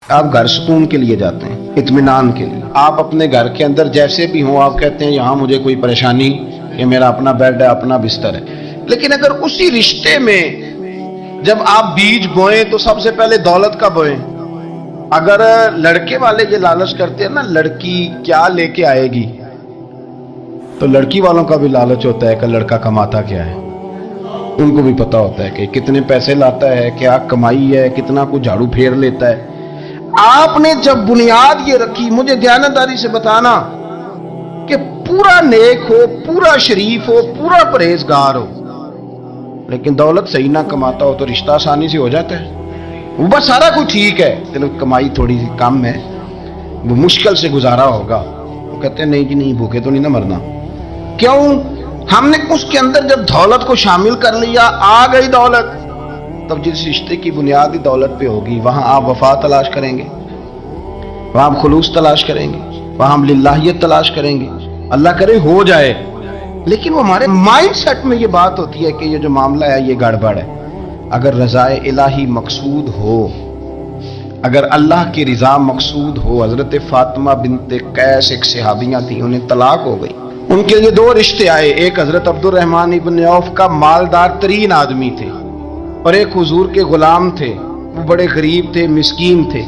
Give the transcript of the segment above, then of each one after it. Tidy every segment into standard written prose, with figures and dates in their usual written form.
آپ گھر سکون کے لیے جاتے ہیں، اطمینان کے لیے. آپ اپنے گھر کے اندر جیسے بھی ہوں آپ کہتے ہیں یہاں مجھے کوئی پریشانی، یہ میرا اپنا بیڈ ہے، اپنا بستر ہے. لیکن اگر اسی رشتے میں جب آپ بیج بوئیں تو سب سے پہلے دولت کا بوئیں. اگر لڑکے والے یہ لالچ کرتے ہیں نا لڑکی کیا لے کے آئے گی، تو لڑکی والوں کا بھی لالچ ہوتا ہے کہ لڑکا کماتا کیا ہے. ان کو بھی پتا ہوتا ہے کہ کتنے پیسے لاتا ہے، کیا کمائی ہے، کتنا کو جھاڑو پھیر لیتا ہے. آپ نے جب بنیاد یہ رکھی، مجھے دیانتداری سے بتانا کہ پورا نیک ہو، پورا شریف ہو، پورا پرہیزگار ہو، لیکن دولت صحیح نہ کماتا ہو تو رشتہ آسانی سے ہو جاتا ہے. وہ بس سارا کچھ ٹھیک ہے، کمائی تھوڑی سی کم ہے، وہ مشکل سے گزارا ہوگا. وہ کہتے ہیں نہیں جی نہیں، بھوکے تو نہیں نہ مرنا. کیوں؟ ہم نے اس کے اندر جب دولت کو شامل کر لیا، آ گئی دولت، تب جس رشتے کی بنیادی دولت پہ ہوگی وہاں آپ وفا تلاش کریں گے، وہاں آپ خلوص تلاش کریں گے، وہاں ہم للہیت تلاش کریں گے. اللہ کرے ہو جائے. لیکن وہ ہمارے مائنڈ سیٹ میں یہ بات ہوتی ہے کہ یہ جو معاملہ ہے یہ گڑبڑ ہے. اگر رضا الہی مقصود ہو، اگر اللہ کی رضا مقصود ہو. حضرت فاطمہ بنت قیس ایک صحابیہ تھی، انہیں طلاق ہو گئی. ان کے لیے دو رشتے آئے، ایک حضرت عبد الرحمن ابن عوف کا مالدار ترین آدمی تھے، اور ایک حضور کے غلام تھے، وہ بڑے غریب تھے، مسکین تھے.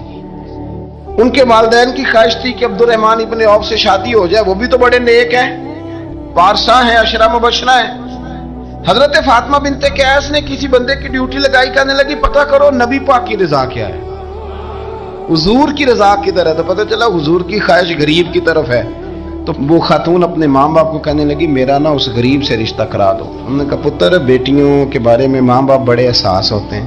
ان کے والدین کی خواہش تھی کہ عبد الرحمن ابن عوف سے شادی ہو جائے، وہ بھی تو بڑے نیک ہیں، وارثہ ہیں، عشرہ مبشرہ ہیں. حضرت فاطمہ بنت قیس نے کسی بندے کی ڈیوٹی لگائی، کہنے لگی پتہ کرو نبی پاک کی رضا کیا ہے، حضور کی رضا کدھر ہے. تو پتہ چلا حضور کی خواہش غریب کی طرف ہے. تو وہ خاتون اپنے ماں باپ کو کہنے لگی میرا نا اس غریب سے رشتہ کرا دو. انہوں نے کہا پتر بیٹیوں کے بارے میں ماں باپ بڑے احساس ہوتے ہیں،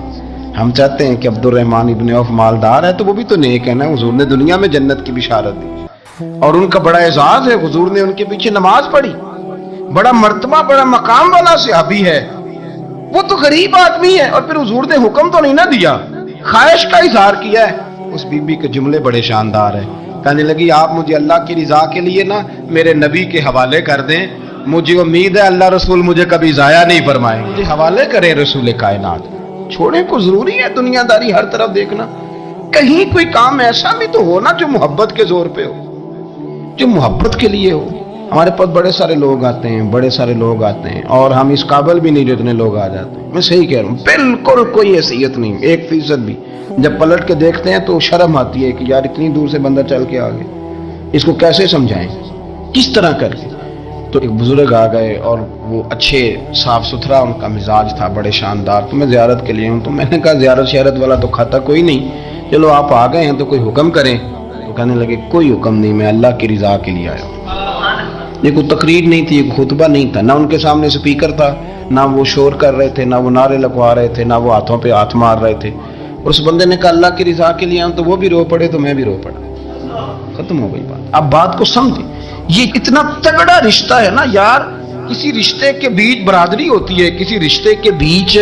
ہم چاہتے ہیں کہ عبد الرحمن ابن عوف مالدار ہے تو وہ بھی تو نیک ہے نا، حضور نے دنیا میں جنت کی بشارت دی اور ان کا بڑا اعزاز ہے، حضور نے ان کے پیچھے نماز پڑھی، بڑا مرتبہ بڑا مقام والا صحابی ہے، وہ تو غریب آدمی ہے. اور پھر حضور نے حکم تو نہیں نہ دیا، خواہش کا اظہار کیا ہے. اس بی بی کے جملے بڑے شاندار ہیں. کہنے لگی آپ مجھے اللہ کی رضا کے لیے نا میرے نبی کے حوالے کر دیں، مجھے امید ہے اللہ رسول مجھے کبھی ضائع نہیں فرمائیں گے. حوالے کریں رسول کائنات. چھوڑیں کو ضروری ہے دنیا داری ہر طرف دیکھنا، کہیں کوئی کام ایسا بھی تو ہو نا جو محبت کے زور پہ ہو، جو محبت کے لیے ہو. ہمارے پاس بڑے سارے لوگ آتے ہیں، بڑے سارے لوگ آتے ہیں، اور ہم اس قابل بھی نہیں جتنے لوگ آ جاتے ہیں. میں صحیح کہہ رہا ہوں، بالکل کوئی حیثیت نہیں، 1% بھی. جب پلٹ کے دیکھتے ہیں تو شرم آتی ہے کہ یار اتنی دور سے بندہ چل کے آ گیا، اس کو کیسے سمجھائیں، کس طرح کر کے. تو ایک بزرگ آ گئے اور وہ اچھے صاف ستھرا ان کا مزاج تھا، بڑے شاندار. تو میں زیارت کے لیے ہوں. تو میں نے کہا زیارت شہرت والا تو کھاتا کوئی نہیں، چلو آپ آ گئے ہیں تو کوئی حکم کریں. تو کہنے لگے کوئی حکم نہیں، میں اللہ کی رضا کے لیے آیا ہوں. یہ کوئی تقریر نہیں تھی، ایک خطبہ نہیں تھا، نہ ان کے سامنے سپیکر تھا، نہ وہ شور کر رہے تھے، نہ وہ نعرے لگوا رہے تھے، نہ وہ ہاتھوں پہ ہاتھ مار رہے تھے. اور اس بندے نے کہا اللہ کی رضا کے لیے آؤں، تو وہ بھی رو پڑے تو میں بھی رو پڑا. ختم ہو گئی بات. اب بات کو سمجھیں، یہ اتنا تگڑا رشتہ ہے نا یار. کسی رشتے کے بیچ برادری ہوتی ہے، کسی رشتے کے بیچ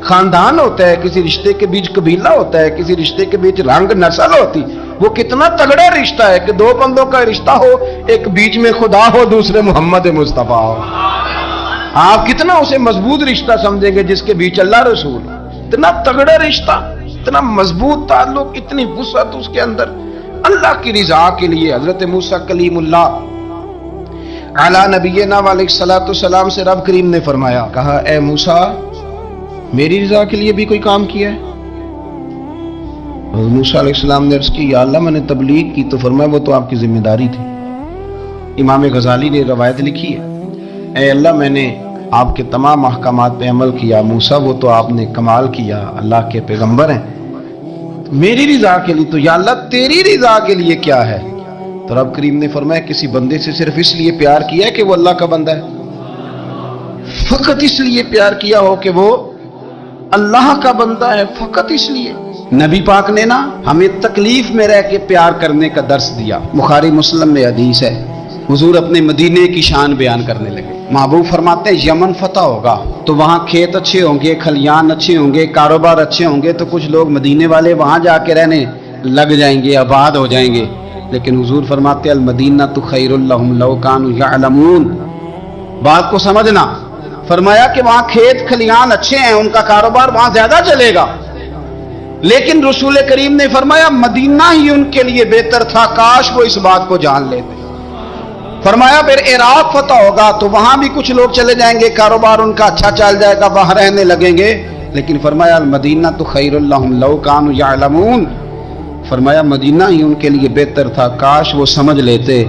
خاندان ہوتا ہے، کسی رشتے کے بیچ قبیلہ ہوتا ہے، کسی رشتے کے بیچ رنگ نسل ہوتی. وہ کتنا تگڑا رشتہ ہے کہ دو بندوں کا رشتہ ہو، ایک بیچ میں خدا ہو، دوسرے محمد مصطفیٰ ہو. آپ کتنا اسے مضبوط رشتہ سمجھیں گے جس کے بیچ اللہ رسول. اتنا تگڑا رشتہ، اتنا مضبوط تعلق، اتنی وسعت اس کے اندر. اللہ کی رضا کے لیے حضرت موسیٰ کلیم اللہ علی نبینا علیہ الصلوۃ والسلام سے رب کریم نے فرمایا، کہا اے موسیٰ میری رضا کے لیے بھی کوئی کام کیا ہے؟ موسیٰ علیہ السلام نے عرض کی یا اللہ میں نے تبلیغ کی. تو فرمایا وہ تو آپ کی ذمہ داری تھی. امام غزالی نے روایت لکھی ہے، اے اللہ میں نے آپ کے تمام احکامات پہ عمل کیا، موسیٰ وہ تو آپ نے کمال کیا، اللہ کے پیغمبر ہیں. میری رضا کے لیے تو یا اللہ تیری رضا کے لیے کیا ہے؟ تو رب کریم نے فرمایا کسی بندے سے صرف اس لیے پیار کیا ہے کہ وہ اللہ کا بندہ ہے، فقط اس لیے پیار کیا ہو کہ وہ اللہ کا بندہ ہے، فقط اس لیے. نبی پاک نے نا ہمیں تکلیف میں رہ کے پیار کرنے کا درس دیا. بخاری مسلم میں حدیث ہے، حضور اپنے مدینے کی شان بیان کرنے لگے. محبوب فرماتے ہیں یمن فتح ہوگا تو وہاں کھیت اچھے ہوں گے، کھلیان اچھے ہوں گے، کاروبار اچھے ہوں گے، تو کچھ لوگ مدینے والے وہاں جا کے رہنے لگ جائیں گے، آباد ہو جائیں گے. لیکن حضور فرماتے ہیں المدینہ تو خیر لہم لو کانوا یعلمون. بات کو سمجھنا، فرمایا کہ وہاں کھیت کھلیان اچھے ہیں، ان کا کاروبار وہاں زیادہ چلے گا. لیکن رسول کریم نے فرمایا مدینہ ہی ان کے لیے بہتر تھا، کاش وہ اس بات کو جان لیتے۔ فرمایا پھر عراق فتح ہوگا تو وہاں بھی کچھ لوگ چلے جائیں گے، کاروبار ان کا اچھا چل جائے گا، وہاں رہنے لگیں گے، لیکن فرمایا المدینہ تو خیر لہم لو کانوا یعلمون، فرمایا مدینہ ہی ان کے لیے بہتر تھا، کاش وہ سمجھ لیتے۔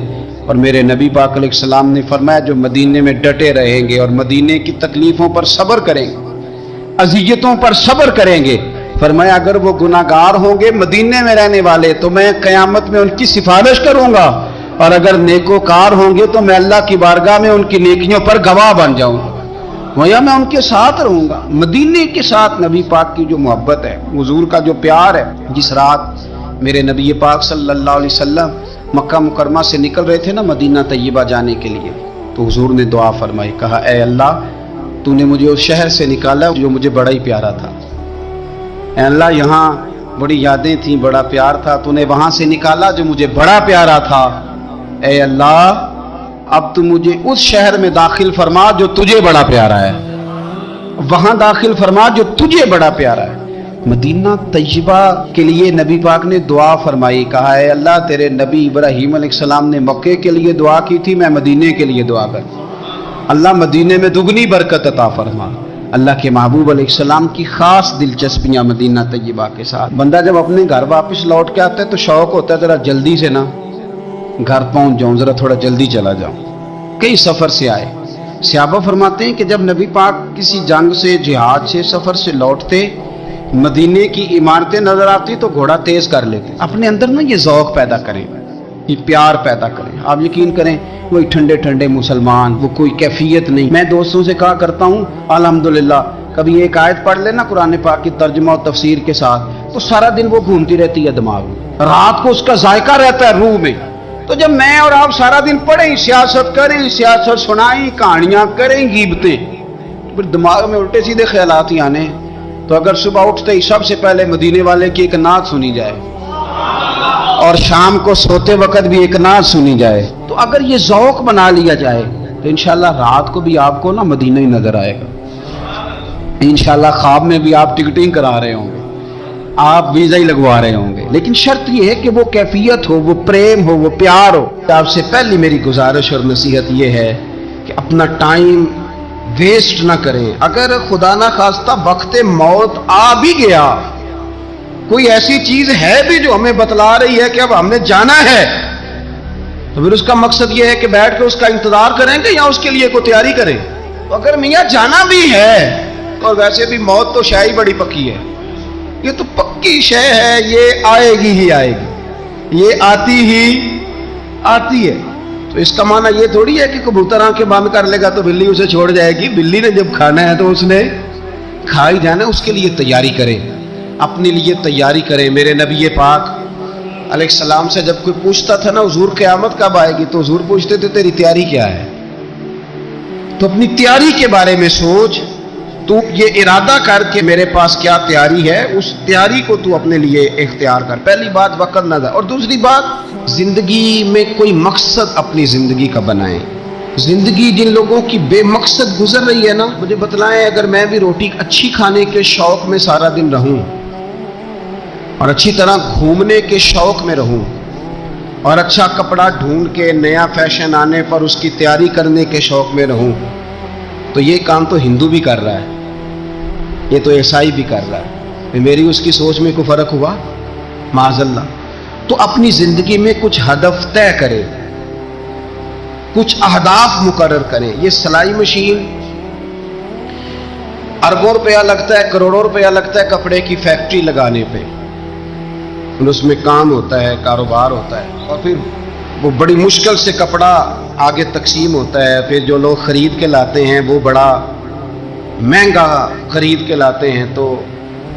اور میرے نبی پاک علیہ السلام نے فرمایا جو مدینے میں ڈٹے رہیں گے اور مدینے کی تکلیفوں پر صبر کریں گے، اذیتوں پر صبر کریں گے، فرمایا اگر وہ گناہگار ہوں گے مدینے میں رہنے والے تو میں قیامت میں ان کی سفارش کروں گا، اور اگر نیکوکار ہوں گے تو میں اللہ کی بارگاہ میں ان کی نیکیوں پر گواہ بن جاؤں گا، گویا میں ان کے ساتھ رہوں گا۔ مدینے کے ساتھ نبی پاک کی جو محبت ہے، حضور کا جو پیار ہے، جس رات میرے نبی پاک صلی اللہ علیہ وسلم مکہ مکرمہ سے نکل رہے تھے نا مدینہ طیبہ جانے کے لیے، تو حضور نے دعا فرمائی، کہا اے اللہ تو نے مجھے اس شہر سے نکالا جو مجھے بڑا ہی پیارا تھا، اے اللہ یہاں بڑی یادیں تھیں، بڑا پیار تھا، تو نے وہاں سے نکالا جو مجھے بڑا پیارا تھا، اے اللہ اب تو مجھے اس شہر میں داخل فرما جو تجھے بڑا پیارا ہے، وہاں داخل فرما جو تجھے بڑا پیارا ہے۔ مدینہ طیبہ کے لیے نبی پاک نے دعا فرمائی، کہا اے اللہ تیرے نبی ابراہیم علیہ السلام نے مکے کے لیے دعا کی تھی، میں مدینے کے لیے دعا کر، اللہ مدینے میں دگنی برکت عطا فرما۔ اللہ کے محبوب علیہ السلام کی خاص دلچسپیاں مدینہ طیبہ کے ساتھ۔ بندہ جب اپنے گھر واپس لوٹ کے آتا ہے تو شوق ہوتا ہے ذرا جلدی سے نا گھر پہنچ جاؤں، ذرا تھوڑا جلدی چلا جاؤں، کئی سفر سے آئے۔ صحابہ فرماتے ہیں کہ جب نبی پاک کسی جنگ سے، جہاد سے، سفر سے لوٹتے، مدینے کی عمارتیں نظر آتی تو گھوڑا تیز کر لیتے، اپنے اندر نا یہ ذوق پیدا کریں، یہ پیار پیدا کریں۔ آپ یقین کریں وہی ٹھنڈے ٹھنڈے مسلمان، وہ کوئی کیفیت نہیں۔ میں دوستوں سے کہا کرتا ہوں الحمدللہ کبھی ایک آیت پڑھ لینا قرآن پاک کی ترجمہ اور تفسیر کے ساتھ تو سارا دن وہ گھومتی رہتی ہے دماغ میں، رات کو اس کا ذائقہ رہتا ہے روح میں۔ تو جب میں اور آپ سارا دن پڑھیں، سیاست کریں، سیاست سنائیں، کہانیاں کریں، غیبتیں، پھر دماغ میں الٹے سیدھے خیالات ہی آنے۔ تو اگر صبح اٹھتے ہی سب سے پہلے مدینے والے کی ایک نعت سنی جائے اور شام کو سوتے وقت بھی ایک نعت سنی جائے، تو اگر یہ ذوق بنا لیا جائے تو انشاءاللہ رات کو بھی آپ کو نا مدینہ ہی نظر آئے گا، انشاءاللہ خواب میں بھی آپ ٹکٹنگ کرا رہے ہوں گے، آپ ویزا ہی لگوا رہے ہوں گے، لیکن شرط یہ ہے کہ وہ کیفیت ہو، وہ پریم ہو، وہ پیار ہو۔ آپ سے پہلی میری گزارش اور نصیحت یہ ہے کہ اپنا ٹائم ویسٹ نہ کریں۔ اگر خدا نہ خواستہ وقت موت آ بھی گیا، کوئی ایسی چیز ہے بھی جو ہمیں بتلا رہی ہے کہ اب ہم نے جانا ہے، تو پھر اس کا مقصد یہ ہے کہ بیٹھ کے اس کا انتظار کریں گے یا اس کے لیے کوئی تیاری کریں؟ تو اگر میاں جانا بھی ہے، اور ویسے بھی موت تو شے ہی بڑی پکی ہے، یہ تو پکی شے ہے، یہ آئے گی ہی آئے گی، یہ آتی ہی آتی ہے۔ تو اس کا معنی یہ تھوڑی ہے کہ کبوتر آنکھیں بند کر لے گا تو بلی اسے چھوڑ جائے گی۔ بلی نے جب کھانا ہے تو اس نے کھا ہی جانا، اس کے لیے تیاری کریں، اپنے لیے تیاری کریں۔ میرے نبی پاک علیہ السلام سے جب کوئی پوچھتا تھا نا حضور قیامت کب آئے گی، تو حضور پوچھتے تھے تیری تیاری کیا ہے؟ تو اپنی تیاری کے بارے میں سوچ، تو یہ ارادہ کر کے میرے پاس کیا تیاری ہے، اس تیاری کو تو اپنے لیے اختیار کر۔ پہلی بات وقت نہ ضائع، اور دوسری بات زندگی میں کوئی مقصد اپنی زندگی کا بنائیں۔ زندگی جن لوگوں کی بے مقصد گزر رہی ہے نا، مجھے بتلائیں اگر میں بھی روٹی اچھی کھانے کے شوق میں سارا دن رہوں اور اچھی طرح گھومنے کے شوق میں رہوں اور اچھا کپڑا ڈھونڈ کے نیا فیشن آنے پر اس کی تیاری کرنے کے شوق میں رہوں، تو یہ کام تو ہندو بھی کر رہا ہے، یہ تو عیسائی بھی کر رہا ہے، میری اس کی سوچ میں کوئی فرق ہوا؟ معاذ اللہ۔ تو اپنی زندگی میں کچھ ہدف طے کریں، کچھ اہداف مقرر کریں۔ یہ سلائی مشین اربوں روپیہ لگتا ہے، کروڑوں روپیہ لگتا ہے کپڑے کی فیکٹری لگانے پہ، اس میں کام ہوتا ہے، کاروبار ہوتا ہے، اور پھر وہ بڑی مشکل سے کپڑا آگے تقسیم ہوتا ہے، پھر جو لوگ خرید کے لاتے ہیں وہ بڑا مہنگا خرید کے لاتے ہیں۔ تو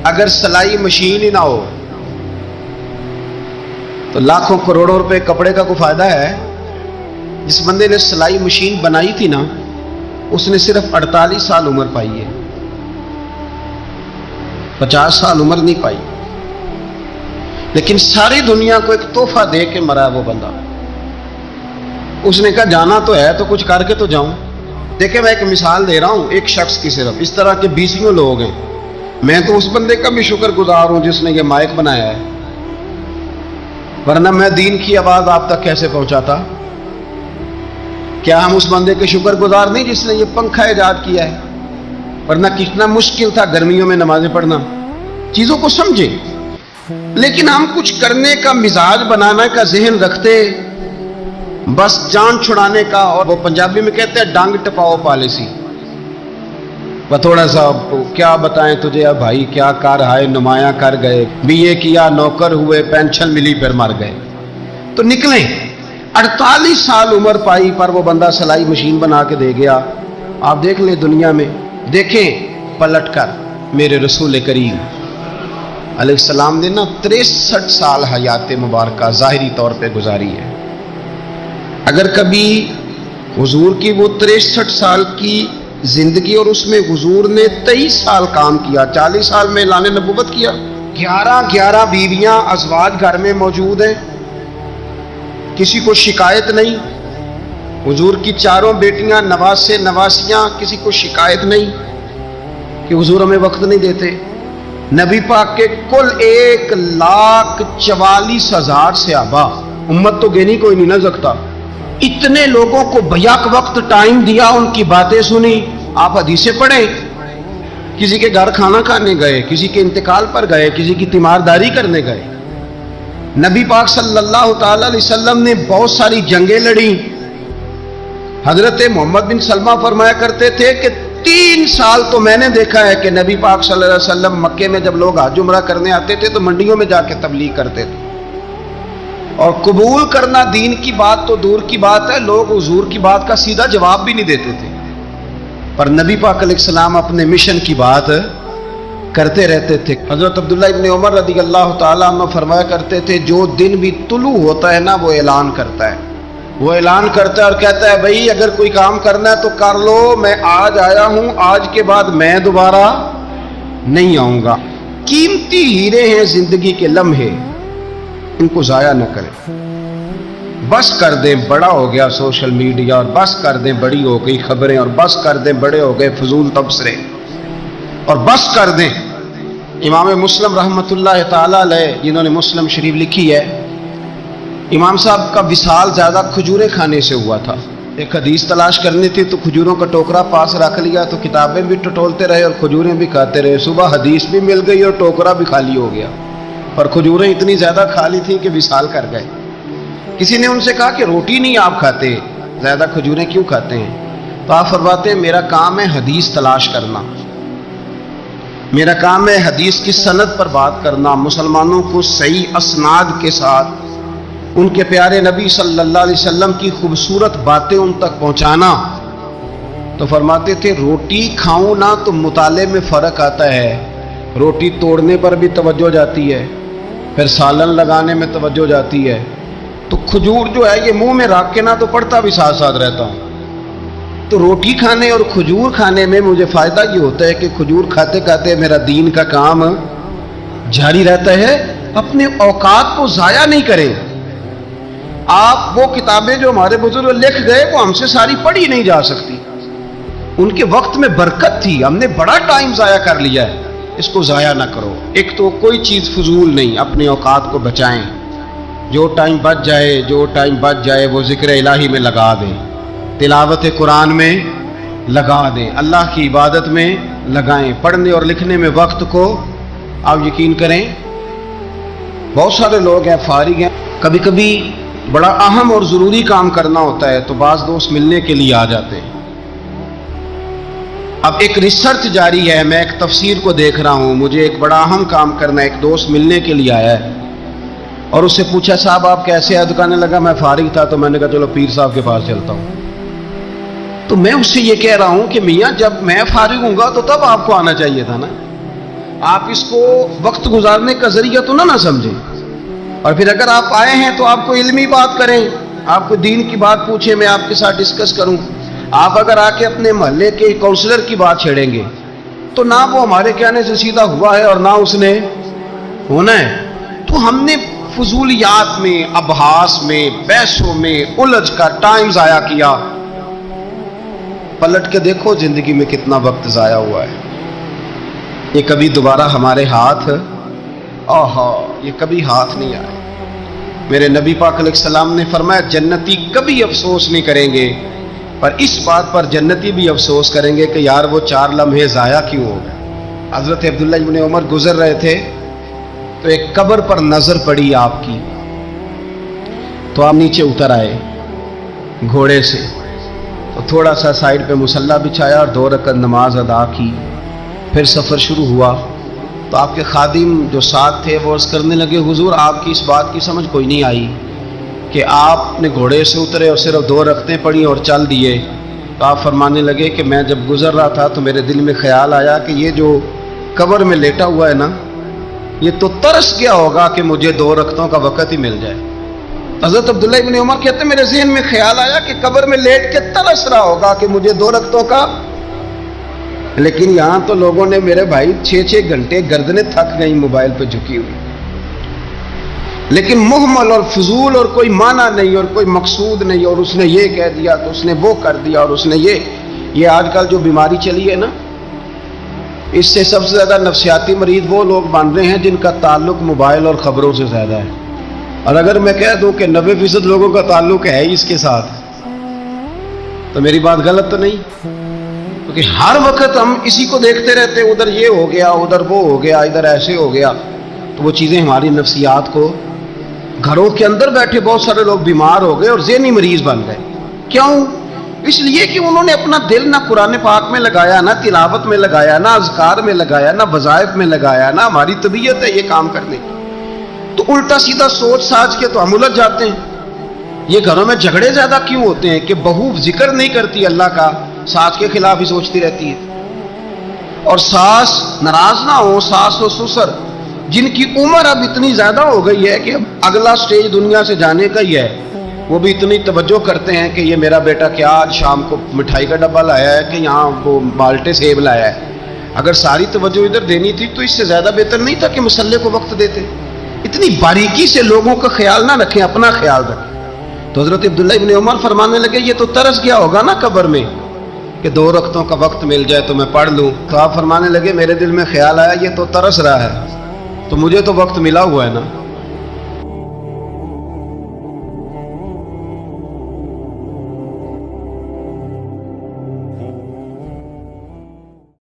اگر سلائی مشین ہی نہ ہو تو لاکھوں کروڑوں روپے کپڑے کا کوئی فائدہ ہے؟ جس بندے نے سلائی مشین بنائی تھی نا، اس نے صرف 48 سال عمر پائی ہے، 50 سال عمر نہیں پائی، لیکن ساری دنیا کو ایک تحفہ دے کے مرا ہے وہ بندہ۔ اس نے کہا جانا تو ہے تو کچھ کر کے تو جاؤں۔ دیکھیں میں ایک مثال دے رہا ہوں ایک شخص کی، صرف اس طرح کے 20 لوگ ہیں میں تو اس بندے کا بھی شکر گزار ہوں جس نے یہ مائک بنایا ہے، ورنہ میں دین کی آواز آپ تک کیسے پہنچاتا؟ کیا ہم اس بندے کے شکر گزار نہیں جس نے یہ پنکھا ایجاد کیا ہے؟ ورنہ کتنا مشکل تھا گرمیوں میں نمازیں پڑھنا۔ چیزوں کو سمجھے، لیکن ہم کچھ کرنے کا مزاج بنانا کا ذہن رکھتے، بس جان چھڑانے کا، اور وہ پنجابی میں کہتے ہیں ڈانگ ٹپاؤ پالیسی۔ وہ تھوڑا سا کیا بتائیں تجھے اب بھائی، کیا کار ہائے نمایاں کر گئے، بی اے کیا نوکر ہوئے، پینشن ملی پھر مر گئے۔ تو نکلیں، 48 سال عمر پائی پر وہ بندہ سلائی مشین بنا کے دے گیا۔ آپ دیکھ لیں دنیا میں، دیکھیں پلٹ کر میرے رسول کریم علیہ السلام نے نا 63 سال حیات مبارکہ ظاہری طور پہ گزاری ہے۔ اگر کبھی حضور کی وہ 63 سال کی زندگی اور اس میں حضور نے 23 سال کام کیا، 40 سال میں اعلان نبوت کیا، 11 بیویاں ازواج گھر میں موجود ہیں، کسی کو شکایت نہیں، حضور کی 4 بیٹیاں نواسے نواسیاں، کسی کو شکایت نہیں کہ حضور ہمیں وقت نہیں دیتے۔ نبی پاک کے کل 1,44,000 صحابہ، امت تو گینی کوئی نہیں نہ سکتا، اتنے لوگوں کو بیک وقت ٹائم دیا، ان کی باتیں سنی۔ آپ حدیثیں پڑھیں، کسی کے گھر کھانا کھانے گئے، کسی کے انتقال پر گئے، کسی کی تیمارداری کرنے گئے۔ نبی پاک صلی اللہ تعالی علیہ وسلم نے بہت ساری جنگیں لڑی۔ حضرت محمد بن سلمہ فرمایا کرتے تھے کہ 3 سال تو میں نے دیکھا ہے کہ نبی پاک صلی اللہ علیہ وسلم مکے میں جب لوگ حج عمرہ کرنے آتے تھے تو منڈیوں میں جا کے تبلیغ کرتے تھے، اور قبول کرنا دین کی بات تو دور کی بات ہے، لوگ حضور کی بات کا سیدھا جواب بھی نہیں دیتے تھے، پر نبی پاک علیہ السلام اپنے مشن کی بات کرتے رہتے تھے۔ حضرت عبداللہ ابن عمر رضی اللہ تعالیٰ عنہ فرمایا کرتے تھے جو دن بھی طلوع ہوتا ہے نا وہ اعلان کرتا ہے، وہ اعلان کرتا ہے اور کہتا ہے بھائی اگر کوئی کام کرنا ہے تو کر لو، میں آج آیا ہوں، آج کے بعد میں دوبارہ نہیں آؤں گا۔ قیمتی ہیرے ہیں زندگی کے لمحے، ان کو ضائع نہ کریں۔ بس کر دیں بڑا ہو گیا سوشل میڈیا، اور بس کر دیں بڑی ہو گئی خبریں، اور بس کر دیں بڑے ہو گئے فضول تبصرے، اور بس کر دیں۔ امام مسلم رحمۃ اللہ تعالی علیہ جنہوں نے مسلم شریف لکھی ہے، امام صاحب کا وصال زیادہ کھجوریں کھانے سے ہوا تھا۔ ایک حدیث تلاش کرنی تھی تو کھجوروں کا ٹوکرا پاس رکھ لیا، تو کتابیں بھی ٹٹولتے رہے اور کھجوریں بھی کھاتے رہے، صبح حدیث بھی مل گئی اور ٹوکرا بھی خالی ہو گیا، اور کھجوریں اتنی زیادہ کھا لی تھی کہ وصال کر گئے۔ کسی نے ان سے کہا کہ روٹی نہیں آپ کھاتے، زیادہ کھجوریں کیوں کھاتے ہیں؟ تو آپ فرماتے ہیں میرا کام ہے حدیث تلاش کرنا، میرا کام ہے حدیث کی سند پر بات کرنا، مسلمانوں کو صحیح اسناد کے ساتھ ان کے پیارے نبی صلی اللہ علیہ وسلم کی خوبصورت باتیں ان تک پہنچانا۔ تو فرماتے تھے روٹی کھاؤں نہ تو مطالعے میں فرق آتا ہے، روٹی توڑنے پر بھی توجہ جاتی ہے، پھر سالن لگانے میں توجہ جاتی ہے، تو کھجور جو ہے یہ منہ میں رکھ کے نہ تو پڑھتا بھی ساتھ ساتھ رہتا ہوں۔ تو روٹی کھانے اور کھجور کھانے میں مجھے فائدہ یہ ہوتا ہے کہ کھجور کھاتے کھاتے میرا دین کا کام جاری رہتا ہے۔ اپنے اوقات کو ضائع نہیں کریں۔ آپ وہ کتابیں جو ہمارے بزرگ لکھ گئے وہ ہم سے ساری پڑھی نہیں جا سکتی، ان کے وقت میں برکت تھی، ہم نے بڑا ٹائم ضائع کر لیا ہے، اس کو ضائع نہ کرو۔ ایک تو کوئی چیز فضول نہیں، اپنے اوقات کو بچائیں، جو ٹائم بچ جائے وہ ذکر الہی میں لگا دیں، تلاوت قرآن میں لگا دیں، اللہ کی عبادت میں لگائیں، پڑھنے اور لکھنے میں وقت کو آپ یقین کریں۔ بہت سارے لوگ ہیں فارغ ہیں، کبھی کبھی بڑا اہم اور ضروری کام کرنا ہوتا ہے تو بعض دوست ملنے کے لیے آ جاتے ہیں۔ اب ایک ریسرچ جاری ہے، میں ایک تفسیر کو دیکھ رہا ہوں، مجھے ایک بڑا اہم کام کرنا ہے، ایک دوست ملنے کے لیے آیا ہے اور اس سے پوچھا صاحب آپ کیسے ہیں؟ تو کہنے لگا میں فارغ تھا، تو میں نے کہا چلو پیر صاحب کے پاس چلتا ہوں۔ تو میں اس سے یہ کہہ رہا ہوں کہ میاں جب میں فارغ ہوں گا تو تب آپ کو آنا چاہیے تھا نا، آپ اس کو وقت گزارنے کا ذریعہ تو نہ سمجھیں، اور پھر اگر آپ آئے ہیں تو آپ کو علمی بات کریں، آپ کو دین کی بات پوچھیں، میں آپ کے ساتھ ڈسکس کروں۔ آپ اگر آ کے اپنے محلے کے کونسلر کی بات چھیڑیں گے تو نہ وہ ہمارے کہنے سے سیدھا ہوا ہے اور نہ اس نے ہونا ہے۔ تو ہم نے فضولیات میں، ابحاث میں، بحثوں میں الجھ کر ٹائم ضائع کیا۔ پلٹ کے دیکھو زندگی میں کتنا وقت ضائع ہوا ہے۔ یہ کبھی دوبارہ ہمارے ہاتھ یہ کبھی ہاتھ نہیں آئے۔ میرے نبی پاک علیہ السلام نے فرمایا جنتی کبھی افسوس نہیں کریں گے، پر اس بات پر جنتی بھی افسوس کریں گے کہ یار وہ 4 لمحے ضائع کیوں ہو گئے۔ حضرت عبداللہ ابن عمر گزر رہے تھے تو ایک قبر پر نظر پڑی آپ کی، تو آپ نیچے اتر آئے گھوڑے سے، تو تھوڑا سا سائیڈ پہ مصلی بچھایا اور 2 رکعت نماز ادا کی، پھر سفر شروع ہوا۔ تو آپ کے خادم جو ساتھ تھے وہ عرض کرنے لگے حضور آپ کی اس بات کی سمجھ کوئی نہیں آئی کہ آپ نے گھوڑے سے اترے اور صرف 2 رکعتیں پڑھی اور چل دیے۔ تو آپ فرمانے لگے کہ میں جب گزر رہا تھا تو میرے دل میں خیال آیا کہ یہ جو قبر میں لیٹا ہوا ہے نا، یہ تو ترس گیا ہوگا کہ مجھے 2 رکعتوں کا وقت ہی مل جائے۔ حضرت عبداللہ ابن عمر کہتے ہیں میرے ذہن میں خیال آیا کہ قبر میں لیٹ کے ترس رہا ہوگا کہ مجھے 2 رکعتوں کا، لیکن یہاں تو لوگوں نے میرے بھائی 6 گھنٹے گردنیں تھک گئی موبائل پہ جھکی ہوئی، لیکن محمل اور فضول اور کوئی معنی نہیں اور کوئی مقصود نہیں، اور اس نے یہ کہہ دیا تو اس نے وہ کر دیا، اور اس نے یہ آج کل جو بیماری چلی ہے نا، اس سے سب سے زیادہ نفسیاتی مریض وہ لوگ بن رہے ہیں جن کا تعلق موبائل اور خبروں سے زیادہ ہے۔ اور اگر میں کہہ دوں کہ 90% لوگوں کا تعلق ہے اس کے ساتھ، تو میری بات غلط تو نہیں؟ کیونکہ ہر وقت ہم اسی کو دیکھتے رہتے ہیں، ادھر یہ ہو گیا، ادھر وہ ہو گیا، ادھر ایسے ہو گیا، تو وہ چیزیں ہماری نفسیات کو، گھروں کے اندر بیٹھے بہت سارے لوگ بیمار ہو گئے اور ذہنی مریض بن گئے۔ کیوں؟ اس لیے کہ انہوں نے اپنا دل نہ قرآن پاک میں لگایا، نہ تلاوت میں لگایا، نہ اذکار میں لگایا، نہ وظائف میں لگایا، نہ ہماری طبیعت ہے یہ کام کرنے کی، تو الٹا سیدھا سوچ ساچ کے تو ہم الجھ جاتے ہیں۔ یہ گھروں میں جھگڑے زیادہ کیوں ہوتے ہیں کہ بہو ذکر نہیں کرتی اللہ کا، ساس کے خلاف ہی سوچتی رہتی ہے، اور ساس ناراض نہ ہو، ساس و سسر جن کی عمر اب اتنی زیادہ ہو گئی ہے کہ اب اگلا سٹیج دنیا سے جانے کا ہی ہے، وہ بھی اتنی توجہ کرتے ہیں کہ یہ میرا بیٹا کیا آج شام کو مٹھائی کا ڈبہ لایا ہے کہ یہاں وہ مالٹے سیب لایا ہے۔ اگر ساری توجہ ادھر دینی تھی تو اس سے زیادہ بہتر نہیں تھا کہ مصلی کو وقت دیتے؟ اتنی باریکی سے لوگوں کا خیال نہ رکھیں، اپنا خیال رکھیں۔ تو حضرت عبداللہ ابن عمر فرمانے لگے یہ تو ترس گیا ہوگا نا قبر میں کہ 2 رکعتوں کا وقت مل جائے تو میں پڑھ لوں۔ تو آپ فرمانے لگے میرے دل میں خیال آیا یہ تو ترس رہا ہے، تو مجھے تو وقت ملا ہوا ہے نا،